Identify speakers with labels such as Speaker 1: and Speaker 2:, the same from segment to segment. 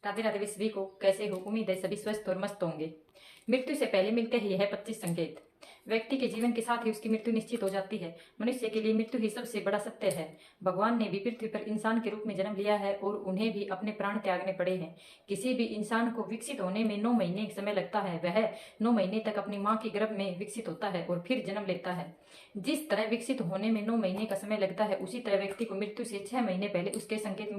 Speaker 1: राधे राधे वे सभी को, कैसे हो? उम्मीद है सभी स्वस्थ और मस्त होंगे। मृत्यु से पहले मिलते हैं यह 25 संकेत। व्यक्ति के जीवन के साथ ही उसकी मृत्यु निश्चित हो जाती है। मनुष्य के लिए मृत्यु ही सबसे बड़ा सत्य है। भगवान ने भी पृथ्वी पर इंसान के रूप में जन्म लिया है और उन्हें भी अपने प्राण त्यागने पड़े हैं। किसी भी इंसान को विकसित होने में 9 महीने समय लगता है। वह 9 महीने तक अपनी माँ के गर्भ में विकसित होता है और फिर जन्म लेता है। जिस तरह विकसित होने में 9 महीने का समय लगता है, उसी तरह व्यक्ति को मृत्यु से 6 महीने पहले उसके संकेत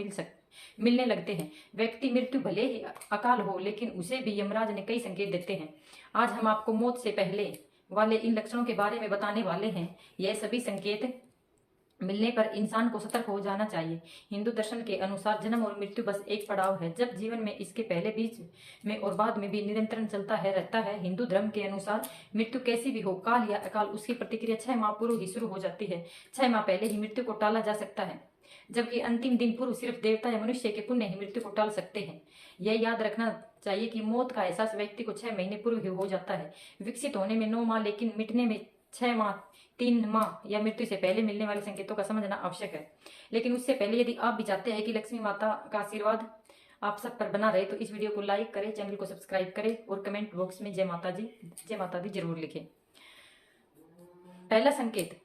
Speaker 1: मिलने लगते हैं। व्यक्ति मृत्यु भले ही अकाल हो, लेकिन उसे भी यमराज ने कई संकेत देते हैं। आज हम आपको मौत से पहले वाले इन लक्षणों के बारे में बताने वाले हैं। यह सभी संकेत मिलने पर इंसान को सतर्क हो जाना चाहिए। हिंदू दर्शन के अनुसार जन्म और मृत्यु बस एक पड़ाव है, जब जीवन में इसके पहले, बीच में और बाद में भी निरंतर चलता है रहता है। हिंदू धर्म के अनुसार मृत्यु कैसी भी हो, काल या अकाल, उसकी प्रतिक्रिया 6 माह पूर्व ही शुरू हो जाती है। 6 माह पहले ही मृत्यु को टाला जा सकता है, जबकि अंतिम दिन पूर्व सिर्फ देवता या मनुष्य के पुण्य ही मृत्यु को टाल सकते हैं। यह याद रखना चाहिए कि मौत का एहसास व्यक्ति को 6 महीने पूर्व ही हो जाता है। विकसित होने में 9 माह, लेकिन मिटने में 6 माह, 3 माह या मृत्यु से पहले मिलने वाले संकेतों का समझना आवश्यक है। लेकिन उससे पहले यदि आप भी चाहते हैं कि लक्ष्मी माता का आशीर्वाद आप सब पर बना रहे, तो इस वीडियो को लाइक करें, चैनल को सब्सक्राइब करें और कमेंट बॉक्स में जय माता दी जरूर लिखें। पहला संकेत,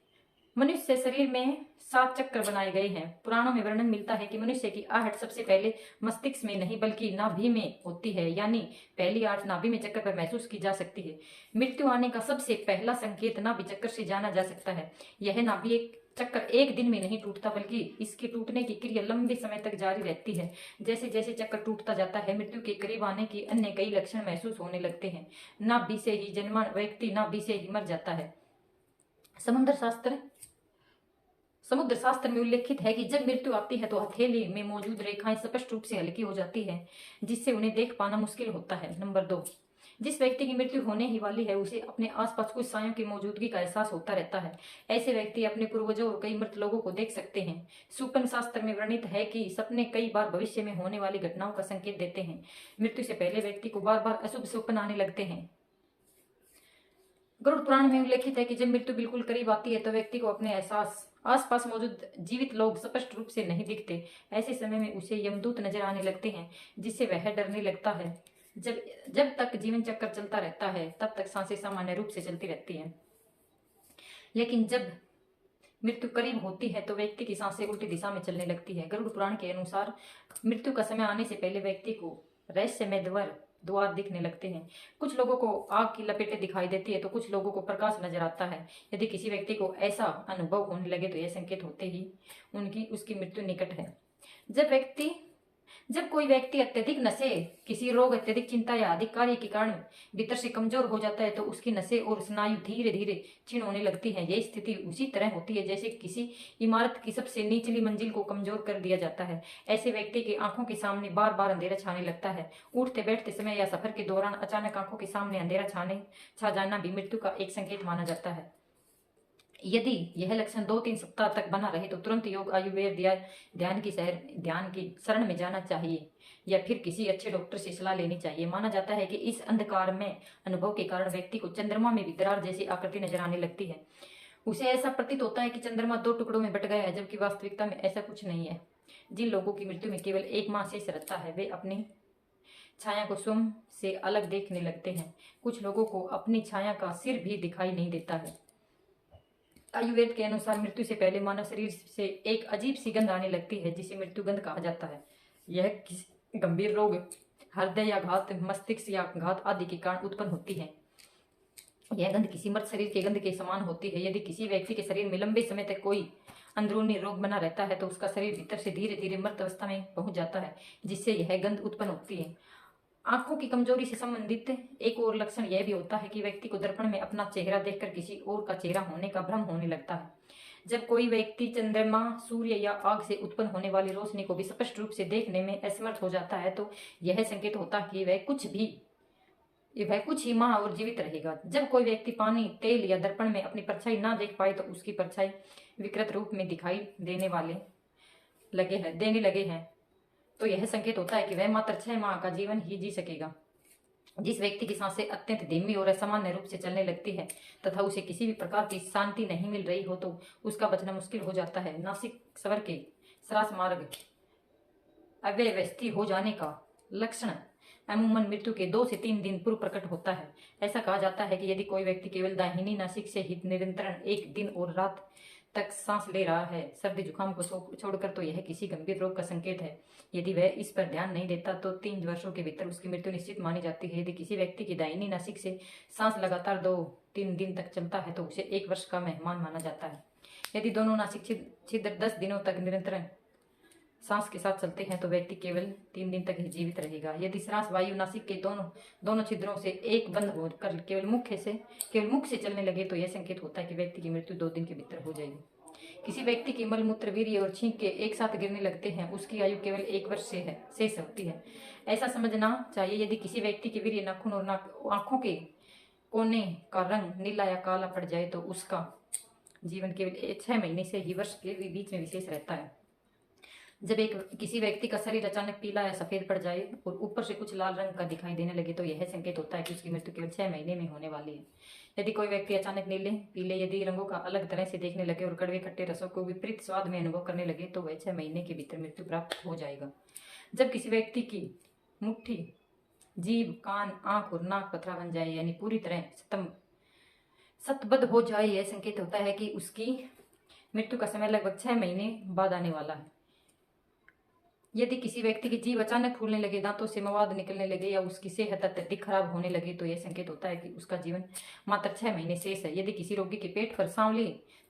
Speaker 1: मनुष्य शरीर में 7 चक्र बनाए गए हैं। पुराणों में वर्णन मिलता है कि मनुष्य की आहट सबसे पहले मस्तिष्क में नहीं बल्कि नाभि में होती है, यानी पहली आहट नाभि में चक्र पर महसूस की जा सकती है। मृत्यु आने का सबसे पहला संकेत नाभि चक्र से जाना जा सकता है। यह नाभि चक्कर एक दिन में नहीं टूटता, बल्कि इसके टूटने की क्रिया लंबे समय तक जारी रहती है। जैसे जैसे चक्कर टूटता जाता है, मृत्यु के करीब आने की अन्य कई लक्षण महसूस होने लगते हैं। नाभि से ही जन्मा व्यक्ति नाभि से ही मर जाता है। समुद्र शास्त्र में उल्लेखित है कि जब मृत्यु आती है तो हथेली में मौजूद रेखाएं स्पष्ट रूप से हल्की हो जाती है, जिससे उन्हें देख पाना मुश्किल होता है। नंबर 2, जिस व्यक्ति की मृत्यु होने ही वाली है, उसे अपने आसपास कुछ सायों की मौजूदगी का एहसास होता रहता है। ऐसे व्यक्ति अपने पूर्वजों और कई मृत लोगों को देख सकते हैं। सुपन शास्त्र में वर्णित है कि सपने कई बार भविष्य में होने वाली घटनाओं का संकेत देते हैं। मृत्यु से पहले व्यक्ति को बार बार अशुभ स्वप्न आने लगते हैं। गरुड़ पुराण में उल्लेखित है कि जब मृत्यु बिल्कुल करीब आती है तो व्यक्ति को अपने आसपास मौजूद जीवित लोग स्पष्ट रूप से नहीं दिखते। ऐसे समय में उसे यमदूत नजर आने लगते हैं, जिससे वह डरने लगता है। जब तक जीवन चक्र चलता रहता है, तब तक सांसें सामान्य रूप से चलती रहती हैं, लेकिन जब मृत्यु करीब होती है तो व्यक्ति की सांसें उल्टी दिशा में चलने लगती है। गरुड़ पुराण के अनुसार मृत्यु का समय आने से पहले व्यक्ति को रहस्यमय द्वार दिखने लगते हैं। कुछ लोगों को आग की लपेटें दिखाई देती है तो कुछ लोगों को प्रकाश नजर आता है। यदि किसी व्यक्ति को ऐसा अनुभव होने लगे तो यह संकेत होते ही उसकी मृत्यु निकट है। जब कोई व्यक्ति अत्यधिक नशे, किसी रोग, अत्यधिक चिंता या अधिक कार्य के कारण भीतर से कमजोर हो जाता है तो उसकी नसें और स्नायु धीरे धीरे क्षीण होने लगती है। यह स्थिति उसी तरह होती है जैसे किसी इमारत की सबसे निचली मंजिल को कमजोर कर दिया जाता है। ऐसे व्यक्ति की आंखों के सामने बार बार अंधेरा छाने लगता है। उठते बैठते समय या सफर के दौरान अचानक आंखों के सामने अंधेरा छा जाना भी मृत्यु का एक संकेत माना जाता है। यदि यह लक्षण 2-3 सप्ताह तक बना रहे तो तुरंत योग, आयुर्वेद या ध्यान की शरण में जाना चाहिए या फिर किसी अच्छे डॉक्टर से सलाह लेनी चाहिए। माना जाता है कि इस अंधकार में अनुभव के कारण व्यक्ति को चंद्रमा में भी दरार जैसी आकृति नजर आने लगती है। उसे ऐसा प्रतीत होता है कि चंद्रमा 2 टुकड़ों में बट गया है, जबकि वास्तविकता में ऐसा कुछ नहीं है। जिन लोगों की मृत्यु में केवल 1 माह शेष रहता है, वे अपनी छाया को स्वयं से अलग देखने लगते हैं। कुछ लोगों को अपनी छाया का सिर भी दिखाई नहीं देता है। आयुर्वेद के अनुसार मृत्यु से पहले मानव शरीर से एक अजीब सी गंध आने लगती है, जिसे मृत्यु गंध कहा जाता है। यह किसी गंभीर रोग, हृदय या घात, मस्तिष्क या घात आदि के कारण उत्पन्न होती है। यह गंध किसी मृत शरीर के गंध के समान होती है। यदि किसी व्यक्ति के शरीर में लंबे समय तक कोई अंदरूनी रोग बना रहता है तो उसका शरीर भीतर से धीरे धीरे मृत अवस्था में पहुंच जाता है, जिससे यह गंध उत्पन्न होती है। आंखों की कमजोरी से संबंधित एक और लक्षण यह भी होता है कि व्यक्ति को दर्पण में अपना चेहरा देखकर किसी और का चेहरा होने का भ्रम होने लगता है। जब कोई व्यक्ति चंद्रमा, सूर्य या आग से उत्पन्न होने वाली रोशनी को भी स्पष्ट रूप से देखने में असमर्थ हो जाता है तो यह संकेत होता है कि वह कुछ ही माह और जीवित रहेगा। जब कोई व्यक्ति पानी, तेल या दर्पण में अपनी परछाई ना देख पाए तो उसकी परछाई विकृत रूप में दिखाई देने लगे हैं, तो यह संकेत होता है कि वह मात्र 6 माह का जीवन ही जी सकेगा। जिस व्यक्ति की सांसें अत्यंत धीमी और असामान्य रूप से चलने लगती है तथा उसे किसी भी प्रकार की शांति नहीं मिल रही हो तो उसका बचना मुश्किल हो जाता है। नासिक स्वर के श्वास मार्ग अव्यवस्थित हो जाने का लक्षण अमूमन मृत्यु के 2 से 3 दिन पूर्व प्रकट होता है। ऐसा कहा जाता है कि यदि कोई व्यक्ति केवल दाहिनी नासिक से ही निरंतर 1 दिन और रात तक सांस ले रहा है सर्दी जुकाम को छोड़कर, तो यह किसी गंभीर रोग का संकेत है। यदि वह इस पर ध्यान नहीं देता तो 3 वर्षों के भीतर उसकी मृत्यु निश्चित मानी जाती है। यदि किसी व्यक्ति की दाहिनी नासिक से सांस लगातार 2-3 दिन तक चलता है तो उसे 1 वर्ष का मेहमान माना जाता है। यदि दोनों नासिक छिद्र 10 दिनों तक निरंतर सांस के साथ चलते हैं तो व्यक्ति केवल 3 दिन तक ही जीवित रहेगा। यदि श्वास वायु नासिक के दोनों छिद्रों से एक बंद होकर केवल मुख से चलने लगे तो यह संकेत होता है कि व्यक्ति की मृत्यु 2 दिन के भीतर हो जाएगी। किसी व्यक्ति की मल मूत्र वीर्य और छींक के एक साथ गिरने लगते हैं, उसकी आयु केवल 1 वर्ष से शेष होती है। ऐसा समझना चाहिए यदि किसी व्यक्ति के वीर्य नाखून और आंखों के कोने का रंग नीला या काला पड़ जाए तो उसका जीवन केवल 6 महीने से ही वर्ष के बीच में विशेष रहता है। जब किसी व्यक्ति का शरीर अचानक पीला या सफेद पड़ जाए और ऊपर से कुछ लाल रंग का दिखाई देने लगे तो यह संकेत होता है कि उसकी मृत्यु केवल 6 महीने में होने वाली है। यदि कोई व्यक्ति अचानक नीले पीले यदि रंगों का अलग तरह से देखने लगे और कड़वे खट्टे रसों को विपरीत स्वाद में अनुभव करने लगे तो वह 6 महीने के भीतर मृत्यु प्राप्त हो जाएगा। जब किसी व्यक्ति की मुट्ठी, जीभ, कान, आंख और नाक पथरा बन जाए यानी पूरी तरह शतबद्ध हो जाए, यह संकेत होता है कि उसकी मृत्यु का समय लगभग 6 महीने बाद आने वाला है। यदि किसी व्यक्ति की जीभ अचानक फूलने लगे, दांतों से मवाद निकलने लगे या उसकी सेहत अत्यधिक खराब होने लगे तो यह संकेत होता है कि उसका जीवन मात्र 6 महीने शेष है। यदि किसी रोगी के पेट पर सांवली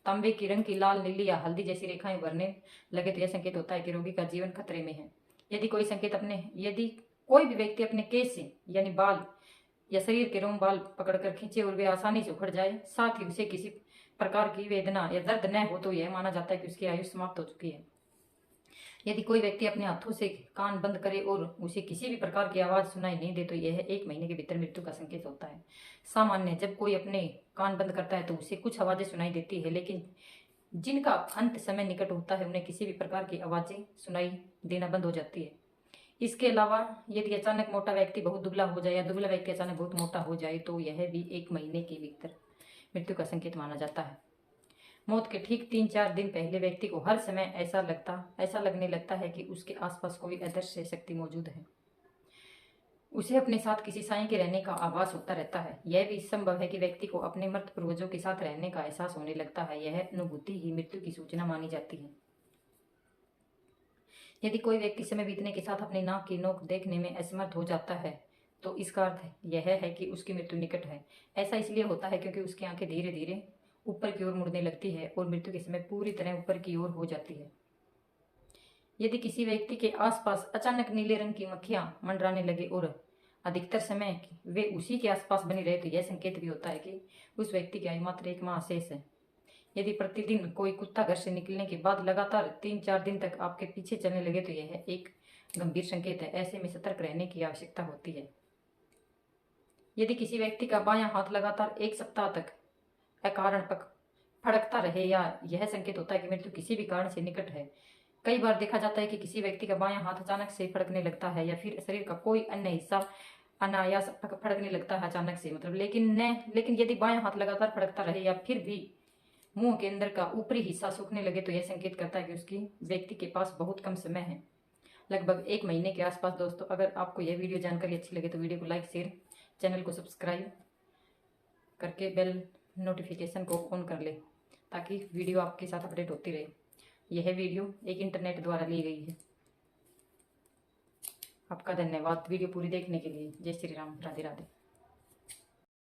Speaker 1: तांबे की रंग की लाल, नीली या हल्दी जैसी रेखाएं उभरने लगे तो यह संकेत होता है कि रोगी का जीवन खतरे में है। यदि कोई भी व्यक्ति अपने केस से यानी बाल या शरीर के रोम बाल पकड़कर खींचे और वे आसानी से उखड़ जाए, साथ ही उसे किसी प्रकार की वेदना या दर्द न हो तो यह माना जाता है कि उसकी आयु समाप्त हो चुकी है। यदि कोई व्यक्ति अपने हाथों से कान बंद करे और उसे किसी भी प्रकार की आवाज सुनाई नहीं दे तो यह 1 महीने के भीतर मृत्यु का संकेत होता है। सामान्य जब कोई अपने कान बंद करता है तो उसे कुछ आवाजें सुनाई देती है, लेकिन जिनका अंत समय निकट होता है उन्हें किसी भी प्रकार की आवाजें सुनाई देना बंद हो जाती है। इसके अलावा यदि अचानक मोटा व्यक्ति बहुत दुबला हो जाए या दुबला व्यक्ति अचानक बहुत मोटा हो जाए तो यह भी 1 महीने के भीतर मृत्यु का संकेत माना जाता है। मौत के ठीक 3-4 दिन पहले व्यक्ति को हर समय ऐसा लगने लगता है कि उसके आसपास कोई अदृश्य शक्ति मौजूद है। उसे अपने साथ किसी साईं के रहने का आभास होता रहता है। यह भी संभव है कि व्यक्ति को अपने मृत पूर्वजों के साथ रहने का एहसास होने लगता है। यह अनुभूति ही मृत्यु की सूचना मानी जाती है। यदि कोई व्यक्ति समय बीतने के साथ अपनी नाक की नोक देखने में असमर्थ हो जाता है तो इसका अर्थ यह है कि उसकी मृत्यु निकट है। ऐसा इसलिए होता है क्योंकि उसकी आंखें धीरे धीरे ऊपर की ओर मुड़ने लगती है और मृत्यु के समय पूरी तरह ऊपर की ओर हो जाती है। यदि किसी व्यक्ति के आसपास अचानक नीले रंग की मक्खियां मंडराने लगे और अधिकतर समय वे उसी के आसपास बनी रहे तो यह संकेत भी होता है कि उस व्यक्ति की आयु मात्र 1 माह शेष है। यदि प्रतिदिन कोई कुत्ता घर से निकलने के बाद लगातार 3-4 दिन तक आपके पीछे चलने लगे तो यह एक गंभीर संकेत है। ऐसे में सतर्क रहने की आवश्यकता होती है। यदि किसी व्यक्ति का बायां हाथ लगातार 1 सप्ताह तक अकारण फड़कता रहे या यह संकेत होता है कि मृत्यु किसी भी कारण से निकट है। कई बार देखा जाता है कि किसी व्यक्ति का बायां हाथ अचानक से फड़कने लगता है या फिर शरीर का कोई अन्य हिस्सा अनायास फड़कने लगता है अचानक से, लेकिन यदि बायां हाथ लगातार फड़कता रहे या फिर भी मुंह के अंदर का ऊपरी हिस्सा सूखने लगे तो यह संकेत करता है कि उसकी व्यक्ति के पास बहुत कम समय है, लगभग 1 महीने के आसपास। दोस्तों, अगर आपको यह वीडियो जानकारी अच्छी लगे तो वीडियो को लाइक, शेयर, चैनल को सब्सक्राइब करके बेल नोटिफिकेशन को ऑन कर ले ताकि वीडियो आपके साथ अपडेट होती रहे। यह वीडियो एक इंटरनेट द्वारा ली गई है। आपका धन्यवाद वीडियो पूरी देखने के लिए। जय श्री राम, राधे राधे।